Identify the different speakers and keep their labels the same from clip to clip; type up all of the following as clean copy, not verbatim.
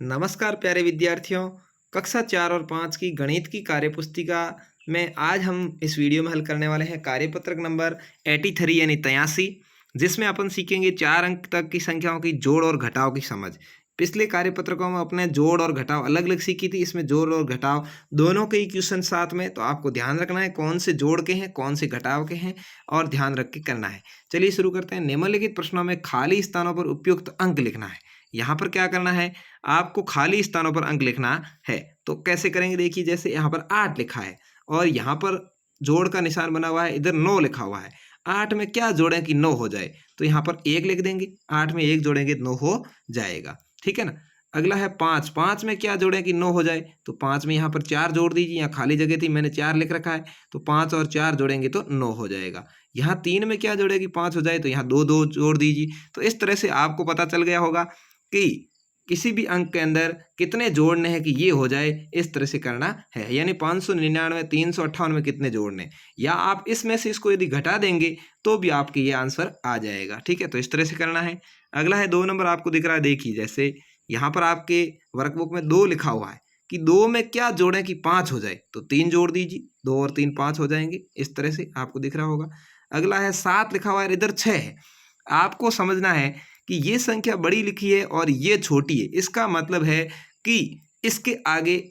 Speaker 1: नमस्कार प्यारे विद्यार्थियों। कक्षा 4 और 5 की गणित की कार्यपुस्तिका में आज हम इस वीडियो में हल करने वाले हैं कार्यपत्रक नंबर 83 यानी 83, जिसमें अपन सीखेंगे 4 अंक तक की संख्याओं की जोड़ और घटाव की समझ। पिछले कार्यपत्रकों में अपने जोड़ और घटाव अलग अलग सीखी थी, इसमें जोड़ और घटाव दोनों के ही क्वेश्चन साथ में, तो आपको ध्यान रखना है कौन से जोड़ के हैं कौन से घटाव के हैं और ध्यान रख के करना है। चलिए शुरू करते हैं। निम्नलिखित प्रश्नों में खाली स्थानों पर उपयुक्त अंक लिखना है। यहाँ पर क्या करना है, आपको खाली स्थानों पर अंक लिखना है। तो कैसे करेंगे, देखिए जैसे यहाँ पर 8 लिखा है और यहाँ पर जोड़ का निशान बना हुआ है, इधर 9 लिखा हुआ है। 8 में क्या जोड़ें कि 9 हो जाए, तो यहाँ पर 1 लिख देंगे, 8 में 1 जोड़ेंगे 9 हो जाएगा, ठीक है ना। अगला है 5, 5 में क्या जोड़ें कि 9 हो जाए, तो 5 में यहाँ पर 4 जोड़ दीजिए, यहाँ खाली जगह थी मैंने 4 लिख रखा है, तो 5 और 4 जोड़ेंगे तो 9 हो जाएगा। यहाँ 3 में क्या जोड़े कि 5 हो जाए, तो यहाँ 2 2 जोड़ दीजिए। तो इस तरह से आपको पता चल गया होगा कि किसी भी अंक के अंदर कितने जोड़ने हैं कि ये हो जाए, इस तरह से करना है। यानी 599 358 में कितने जोड़ने, या आप इसमें से इसको यदि घटा देंगे तो भी आपके ये आंसर आ जाएगा, ठीक है। तो इस तरह से करना है। अगला है 2 नंबर, आपको दिख रहा है, देखिए जैसे यहाँ पर आपके वर्कबुक में 2 लिखा हुआ है कि 2 में क्या जोड़ें कि 5 हो जाए, तो 3 जोड़ दीजिए, 2 और 3 5 हो जाएंगे, इस तरह से आपको दिख रहा होगा। अगला है 7 लिखा हुआ है, इधर 6 है। आपको समझना है कि ये संख्या बड़ी लिखी है और ये छोटी है, इसका मतलब है कि इसके आगे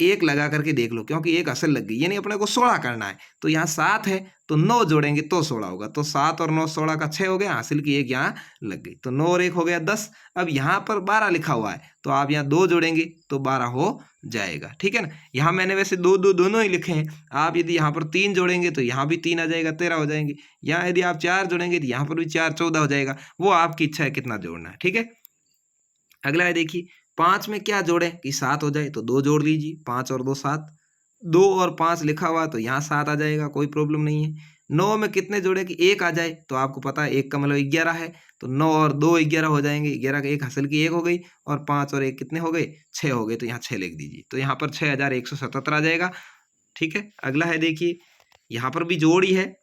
Speaker 1: 1 लगा करके देख लो, क्योंकि 1 असल लग गई, यानी अपने को 16 करना है। तो यहाँ 7 है तो 9 जोड़ेंगे तो 16 होगा, तो 7 और 9 16 का 6 हो गया, हासिल की 1 यहाँ लग गई, तो 9 और 1 हो गया 10। अब यहाँ पर 12 लिखा हुआ है, तो आप यहाँ 2 जोड़ेंगे तो 12 हो जाएगा, ठीक है ना। यहाँ मैंने वैसे 2 2 दोनों ही लिखे हैं, आप यदि यहाँ पर 3 जोड़ेंगे तो यहाँ भी 3 आ जाएगा, 13 हो जाएंगे। यहाँ यदि आप 4 जोड़ेंगे तो यहाँ पर भी 4 14 हो जाएगा, वो आपकी इच्छा है कितना जोड़ना है, ठीक है। अगला है देखिए 5 में क्या जोड़ें कि 7 हो जाए, तो 2 जोड़ लीजिए, 5 और 2 7, 2 और 5 लिखा हुआ तो यहाँ 7 आ जाएगा, कोई प्रॉब्लम नहीं है। 9 में कितने जोड़े कि 1 आ जाए, तो आपको पता है 1 का मतलब 11 है, तो 9 और 2 11 हो जाएंगे, 11 का 1 हासिल की 1 हो गई, और 5 और 1 कितने हो गए 6 हो गए, तो यहाँ 6 लिख दीजिए, तो यहाँ पर 6177 आ जाएगा, ठीक है। अगला है देखिए यहाँ पर भी जोड़ ही है,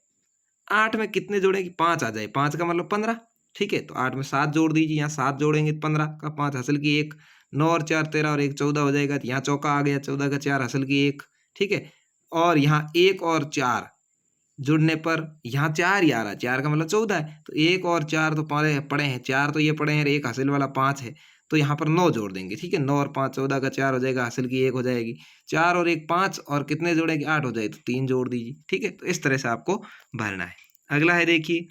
Speaker 1: 8 में कितने जोड़े कि 5 आ जाए, 5 का मतलब 15, ठीक है। तो 8 में 7 जोड़ दीजिए, यहाँ 7 जोड़ेंगे 15 का 5 हासिल की 1, 9 और 4 13 और 1 14 हो जाएगा, तो यहाँ चौका आ गया, 14 का 4 हासिल की 1, ठीक है। और यहाँ 1 और 4 जुड़ने पर यहाँ 4 ही आ रहा है, 4 का मतलब 14 है, तो 1 और 4 तो पड़े हैं, 4 तो ये पड़े हैं, 1 हासिल वाला 5 है, तो यहाँ पर 9 जोड़ देंगे, ठीक है। 9 और 5 14 का 4 हो जाएगा, हासिल की 1 हो जाएगी, 4 और 1 5, और कितने जोड़ेंगे 8 हो जाए, तो 3 जोड़ दीजिए, ठीक है। तो इस तरह से आपको भरना है। अगला है देखिए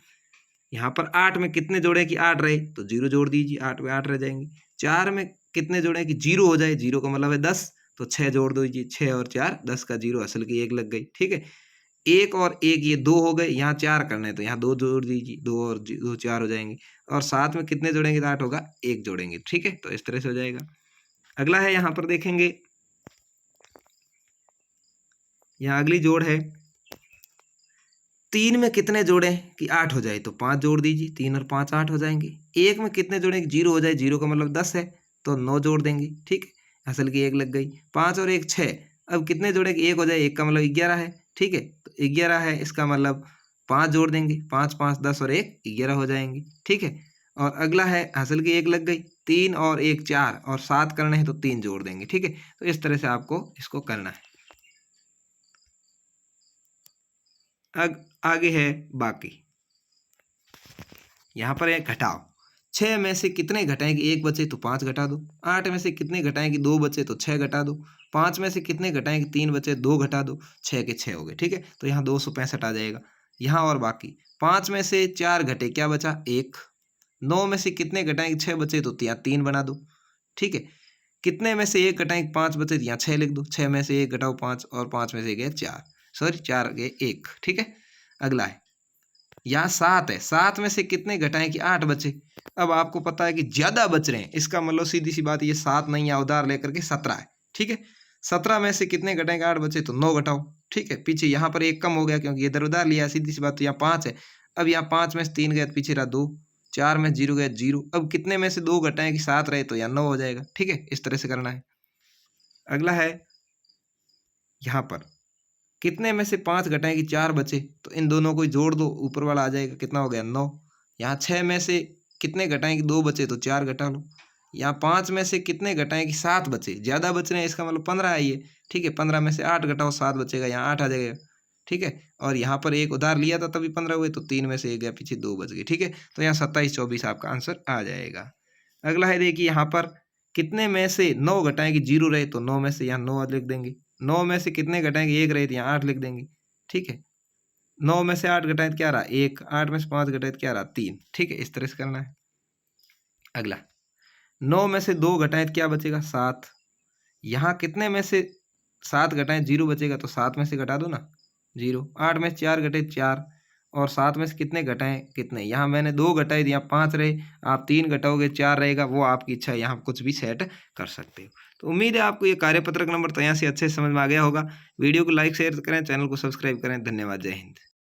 Speaker 1: यहाँ पर 8 में कितने जोड़े कि 8 रहे, तो 0 जोड़ दीजिए, 8 में 8 रह जाएंगे। 4 में कितने जोड़े कि 0 हो जाए, 0 का मतलब है 10, तो 6 जोड़ दीजिए, 6 और 4 10 का 0 असल की 1 लग गई, ठीक है। 1 और 1 ये 2 हो गए, यहाँ 4 करना है तो यहाँ 2 जोड़ दीजिए, 2 और 2 4 हो जाएंगे, और 7 में कितने जोड़ेंगे तो 8 होगा, 1 जोड़ेंगे, ठीक है। तो इस तरह से हो जाएगा। अगला है यहाँ पर देखेंगे, यहाँ अगली जोड़ है 3 में कितने जोड़ें कि 8 हो जाए, तो 5 जोड़ दीजिए, 3 और 5 8 हो जाएंगे। 1 में कितने जोड़ें कि 0 हो जाए, 0 का मतलब 10 है, तो 9 जोड़ देंगे, ठीक है, असल की 1 लग गई। 5 और 1 6, अब कितने जोड़े कि 1 हो जाए, 1 का मतलब 11 है, ठीक है, तो 11 है, इसका मतलब 5 जोड़ देंगे, 5 5 10 और 1 11 हो जाएंगे, ठीक है। और अगला है हासिल की 1 लग गई, 3 और 1 4, और 7 करने हैं तो 3 जोड़ देंगे, ठीक है। तो इस तरह से आपको इसको करना है। आगे है बाकी, यहाँ पर है घटाओ। 6 में से कितने घटाएं कि 1 बचे, तो 5 घटा दो। 8 में से कितने घटाएं कि 2 बचे, तो 6 घटा दो। 5 में से कितने घटाएं कि 3 बचे, 2 घटा दो, 6 के 6 हो गए, ठीक है। तो यहाँ 265 आ जाएगा। यहाँ और बाकी 5 में से 4 घटे, क्या बचा 1। 9 में से कितने घटाएं कि 6 बचे, तो यहाँ 3 बना दो, ठीक है। कितने में से 1 घटाएं कि 5 बचे, तो यहाँ 6 लिख दो। 6 में से 1 घटाओ 5, और 5 में से गए 4, सॉरी 4 गए 1, ठीक है। अगला है यहाँ 7 है, 7 में से कितने घटाएं कि 8 बचे। अब आपको पता है कि ज्यादा बच रहे हैं, इसका मतलब सीधी सी बात, ये 7 नहीं है, उधार लेकर के 17 है, ठीक है। 17 में से कितने घटाएंगे 8 बचे, तो 9 घटाओ, ठीक है। पीछे यहाँ पर 1 कम हो गया क्योंकि इधर उधार लिया, सीधी सी बात, तो यहाँ 5 है। अब यहाँ 5 में से 3 गए, पीछे रहा 2, 4 में 0 गए 0। अब कितने में से 2 घटाएं कि 7 रहे, तो यहाँ 9 हो जाएगा, ठीक है। इस तरह से करना है। अगला है यहाँ पर कितने में से 5 घटाएं कि 4 बचे, तो इन दोनों को जोड़ दो, ऊपर वाला आ जाएगा, कितना हो गया 9। यहाँ 6 में से कितने घटाएं कि 2 बचे, तो 4 घटा लो। यहाँ 5 में से कितने घटाएं कि 7 बचे, ज़्यादा बच रहे हैं, इसका मतलब 15 है ये। ठीक है, 15 में से 8 घटाओ 7 बचेगा, यहाँ 8 आ जाएगा। ठीक है, और यहाँ पर एक उधार लिया था तभी 15 हुए, तो 3 में से 1 गया, पीछे 2 बच गए। ठीक है, तो यहाँ 27 24 आपका आंसर आ जाएगा। अगला है देखिए, यहाँ पर कितने में से 9 घटाएं कि 0 रहे, तो 9 में से यहाँ 9 लिख देंगे। 9 में से कितने घटाएं कि 1 रहे, तो यहाँ 8 लिख देंगे। ठीक है, 9 में से 8 घटाएं तो क्या रहा 1, 8 में से 5 घटाएं तो क्या रहा 3। ठीक है, इस तरह से करना है। अगला 9 में से 2 घटाएं तो क्या बचेगा 7। यहाँ कितने में से 7 घटाएं 0 बचेगा, तो 7 में से घटा दो ना 0। 8 में से 4 घटे 4, और 7 में से कितने घटाएं कितने, यहाँ मैंने 2 घटाए, यहाँ 5 रहे, आप 3 घटाओगे 4 रहेगा, वो आपकी इच्छा है, यहाँ कुछ भी सेट कर सकते हो। तो उम्मीद है आपको ये कार्यपत्रक नंबर तो यहाँ से अच्छे से समझ में आ गया होगा। वीडियो को लाइक शेयर करें, चैनल को सब्सक्राइब करें। धन्यवाद, जय हिंद।